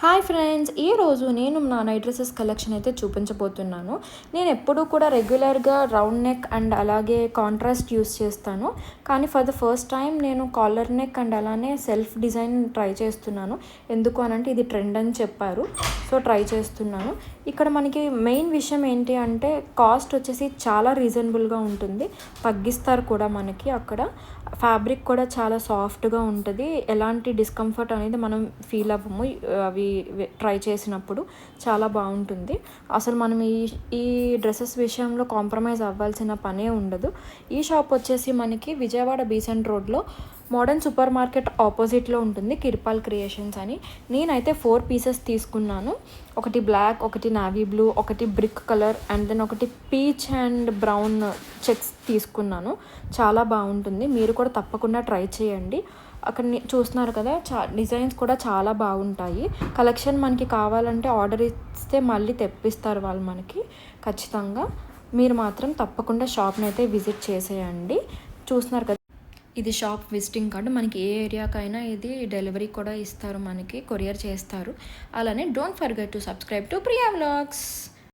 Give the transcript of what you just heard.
Hi friends, ఈరోజు నేను నా నైట్ డ్రెస్సెస్ కలెక్షన్ అయితే చూపించబోతున్నాను. నేను ఎప్పుడూ కూడా రెగ్యులర్గా రౌండ్ నెక్ అండ్ అలాగే కాంట్రాస్ట్ యూస్ చేస్తాను. కానీ ఫర్ ద ఫస్ట్ టైం నేను కాలర్ నెక్ అండ్ అలానే సెల్ఫ్ డిజైన్ ట్రై చేస్తున్నాను. ఎందుకు అనంటే ఇది ట్రెండ్ అని చెప్పారు, సో ట్రై చేస్తున్నాను. ఇక్కడ మనకి మెయిన్ విషయం ఏంటి అంటే కాస్ట్ వచ్చేసి చాలా రీజనబుల్గా ఉంటుంది, తగ్గిస్తారు కూడా మనకి. అక్కడ ఫ్యాబ్రిక్ కూడా చాలా సాఫ్ట్గా ఉంటుంది, ఎలాంటి డిస్కంఫర్ట్ అనేది మనం ఫీల్ అవ్వము. అవి ట్రై చేసినప్పుడు చాలా బాగుంటుంది. అసలు మనం ఈ డ్రెస్సెస్ విషయంలో కాంప్రమైజ్ అవ్వాల్సిన పనే ఉండదు. ఈ షాప్ వచ్చేసి మనకి విజయవాడ బీసెంట్ రోడ్లో మోడర్న్ సూపర్ మార్కెట్ ఆపోజిట్లో ఉంటుంది, కిర్పాల్ క్రియేషన్స్ అని. నేనైతే 4 పీసెస్ తీసుకున్నాను. ఒకటి బ్లాక్, ఒకటి నావీ బ్లూ, ఒకటి బ్రిక్ కలర్ అండ్ దెన్ ఒకటి పీచ్ అండ్ బ్రౌన్ చెక్స్ తీసుకున్నాను. చాలా బాగుంటుంది, మీరు కూడా తప్పకుండా ట్రై చేయండి. అక్కడ చూస్తున్నారు కదా, డిజైన్స్ కూడా చాలా బాగుంటాయి. కలెక్షన్ మనకి కావాలంటే ఆర్డర్ ఇస్తే మళ్ళీ తెప్పిస్తారు వాళ్ళు మనకి ఖచ్చితంగా. మీరు మాత్రం తప్పకుండా షాప్ని అయితే విజిట్ చేసేయండి. చూస్తున్నారు కదా, ఇది షాప్ విజిటింగ్ కార్డు. మనకి ఏ ఏరియాకైనా ఇది డెలివరీ కూడా ఇస్తారు, మనకి కొరియర్ చేస్తారు. అలానే don't forget to subscribe to Priya vlogs.